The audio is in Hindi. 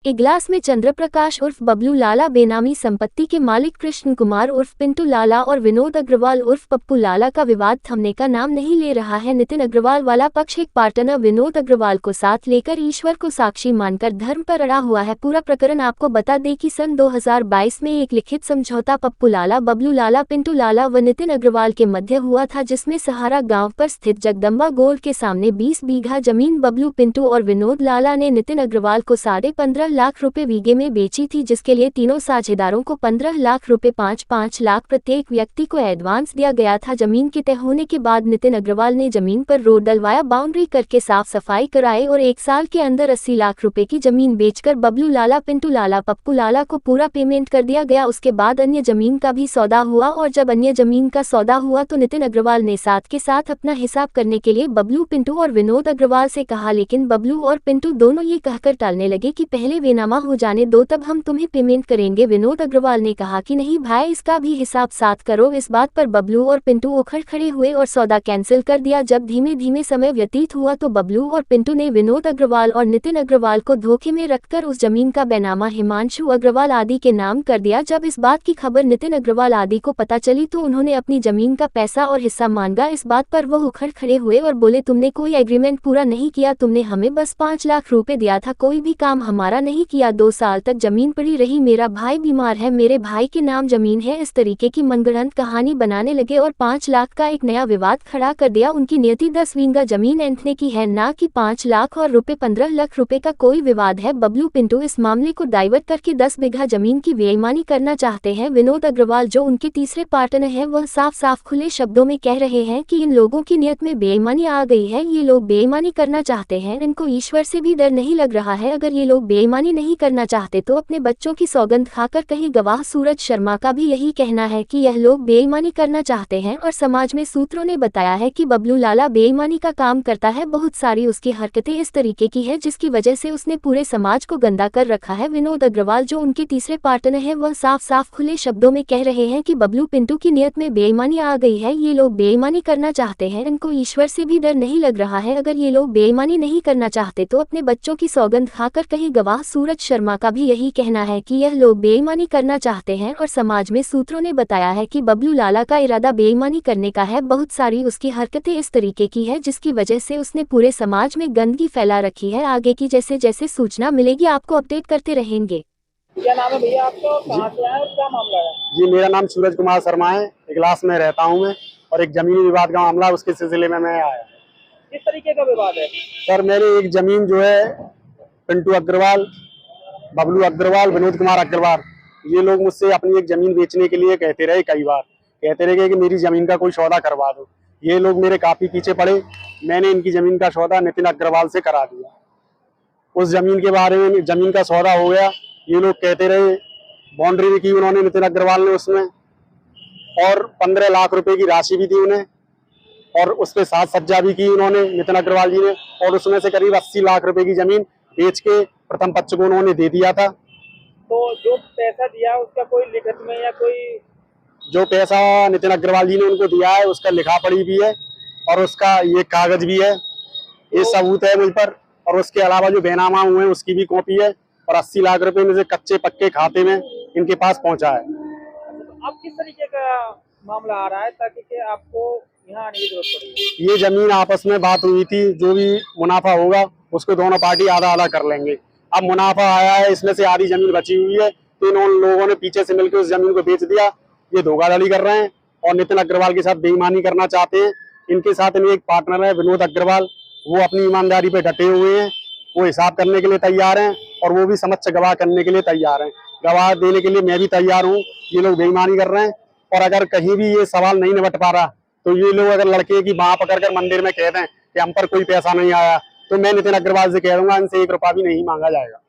इगलास में चंद्र प्रकाश उर्फ बबलू लाला बेनामी संपत्ति के मालिक कृष्ण कुमार उर्फ पिंटू लाला और विनोद अग्रवाल उर्फ पप्पू लाला का विवाद थमने का नाम नहीं ले रहा है। नितिन अग्रवाल वाला पक्ष एक पार्टनर विनोद अग्रवाल को साथ लेकर ईश्वर को साक्षी मानकर धर्म पर अड़ा हुआ है। पूरा प्रकरण आपको बता दें कि सन 2022 में एक लिखित समझौता पप्पू लाला, बबलू लाला, पिंटू लाला व नितिन अग्रवाल के मध्य हुआ था, जिसमें सहारा गाँव पर स्थित जगदम्बा गोल्ड के सामने 20 बीघा जमीन बबलू, पिंटू और विनोद लाला ने नितिन अग्रवाल को 15.5 लाख रुपए बीघे में बेची थी, जिसके लिए तीनों साझेदारों को 15 लाख रुपए 5-5 लाख प्रत्येक व्यक्ति को एडवांस दिया गया था। जमीन के तय होने के बाद नितिन अग्रवाल ने जमीन पर रोड डलवाया, बाउंड्री करके साफ सफाई कराई और 1 साल के अंदर 80 लाख रुपए की जमीन बेचकर बबलू लाला, पिंटू लाला, पप्पू लाला को पूरा पेमेंट कर दिया गया। उसके बाद अन्य जमीन का भी सौदा हुआ और जब अन्य जमीन का सौदा हुआ तो नितिन अग्रवाल ने साथ के साथ अपना हिसाब करने के लिए बबलू, पिंटू और विनोद अग्रवाल से कहा, लेकिन बबलू और पिंटू दोनों ये कहकर टालने लगे कि पहले बेनामा हो जाने दो तब हम तुम्हें पेमेंट करेंगे। विनोद अग्रवाल ने कहा कि नहीं भाई, इसका भी हिसाब साथ करो। इस बात पर बबलू और पिंटू उखड़ खड़े हुए और सौदा कैंसिल कर दिया। जब धीमे धीमे समय व्यतीत हुआ तो बबलू और पिंटू ने विनोद अग्रवाल और नितिन अग्रवाल को धोखे में रखकर उस जमीन का बेनामा हिमांशु अग्रवाल आदि के नाम कर दिया। जब इस बात की खबर नितिन अग्रवाल आदि को पता चली तो उन्होंने अपनी जमीन का पैसा और हिस्सा मांगा। इस बात पर वह उखड़ खड़े हुए और बोले, तुमने कोई एग्रीमेंट पूरा नहीं किया, तुमने हमें बस 5 लाख रुपए दिया था, कोई भी काम हमारा नहीं किया। 2 साल तक जमीन पड़ी रही, मेरा भाई बीमार है, मेरे भाई के नाम जमीन है। इस तरीके की मनगढ़ंत कहानी बनाने लगे और 5 लाख का एक नया विवाद खड़ा कर दिया। उनकी नियति 10 बीघा जमीन ऐंठने की है, ना कि 5 लाख और रुपए 15 लाख रुपए का कोई विवाद है। बबलू, पिंटू इस मामले को डाइवर्ट करके 10 बीघा जमीन की बेईमानी करना चाहते हैं। विनोद अग्रवाल जो उनके तीसरे पार्टनर हैं, वह साफ साफ खुले शब्दों में कह रहे हैं कि इन लोगों की नियत में बेईमानी आ गई है, ये लोग बेईमानी करना चाहते हैं, इनको ईश्वर से भी डर नहीं लग रहा है। अगर ये लोग बेईमानी नहीं करना चाहते तो अपने बच्चों की सौगंध खाकर कहीं। गवाह सूरज शर्मा का भी यही कहना है कि यह लोग बेईमानी करना चाहते हैं और समाज में सूत्रों ने बताया है कि बबलू लाला बेईमानी का काम करता है। बहुत सारी उसकी हरकतें इस तरीके की है जिसकी वजह से उसने पूरे समाज को गंदा कर रखा है। विनोद अग्रवाल जो उनके तीसरे पार्टनर हैं, वह साफ साफ खुले शब्दों में कह रहे हैं कि बबलू, पिंटू की नियत में बेईमानी आ गई है, ये लोग बेईमानी करना चाहते हैं, इनको ईश्वर से भी डर नहीं लग रहा है। अगर ये लोग बेईमानी नहीं करना चाहते तो अपने बच्चों की सौगंध खाकर कहीं। गवाह सूरज शर्मा का भी यही कहना है कि यह लोग बेईमानी करना चाहते हैं और समाज में सूत्रों ने बताया है कि बबलू लाला का इरादा बेईमानी करने का है। बहुत सारी उसकी हरकतें इस तरीके की है जिसकी वजह से उसने पूरे समाज में गंदगी फैला रखी है। आगे की जैसे जैसे सूचना मिलेगी आपको अपडेट करते रहेंगे। क्या नाम है भैया आपको, कहाँ से आए और क्या मामला है? जी, मेरा नाम सूरज कुमार शर्मा है, इगलास में रहता हूँ मैं, और एक जमीनी विवाद का मामला, उसके सिलसिले में मैं आया। किस तरीके का विवाद है? सर, मेरी एक जमीन जो है, पिंटू अग्रवाल, बबलू अग्रवाल, विनोद कुमार अग्रवाल, ये लोग मुझसे अपनी एक जमीन बेचने के लिए कहते रहे, कई बार कहते रहे कि मेरी जमीन का कोई सौदा करवा दो। ये लोग मेरे काफी पीछे पड़े, मैंने इनकी जमीन का सौदा नितिन अग्रवाल से करा दिया। उस जमीन के बारे में, जमीन का सौदा हो गया, ये लोग कहते रहे, बाउंड्री भी की उन्होंने नितिन अग्रवाल ने उसमें, और 15 लाख रुपए की राशि भी दी उन्हें, और उस पर साज सज्जा भी की उन्होंने नितिन अग्रवाल जी ने, और उसमें से करीब 80 लाख रुपए की जमीन बेच के प्रथम पक्ष को उन्होंने दे दिया था। तो जो पैसा दिया उसका कोई लिखित में या कोई? जो पैसा नितिन अग्रवाल जी ने उनको दिया है उसका लिखा पढ़ी भी है और उसका ये कागज भी है, ये सबूत है मुझ पर। और उसके अलावा जो बेनामा हुए हैं उसकी भी कॉपी है, और 80 लाख रुपए में से कच्चे पक्के खाते में इनके पास पहुंचा है। तो अब किस तरीके का मामला आ रहा है ताकि कि आपको यहाँ आने की जरूरत पड़ी? ये जमीन आपस में बात हुई थी, जो भी मुनाफा होगा उसको दोनों पार्टी आधा आधा कर लेंगे। अब मुनाफा आया है, इसमें से आधी जमीन बची हुई है, तो इन लोगों ने पीछे से मिलकर उस जमीन को बेच दिया। ये धोखाधड़ी कर रहे हैं और नितिन अग्रवाल के साथ बेईमानी करना चाहते हैं। इनके साथ इनमें एक पार्टनर है विनोद अग्रवाल, वो अपनी ईमानदारी पे डटे हुए हैं, वो हिसाब करने के लिए तैयार हैं और वो भी समक्ष गवाह करने के लिए तैयार हैं। गवाह देने के लिए मैं भी तैयार हूँ। ये लोग बेईमानी कर रहे हैं, और अगर कहीं भी ये सवाल नहीं निपट पा रहा तो ये लोग अगर लड़के की बाह पकड़कर मंदिर में कह दें कि हम पर कोई पैसा नहीं आया, तो मैं नितिन अग्रवाल से कह दूंगा इनसे 1 रुपया भी नहीं मांगा जाएगा।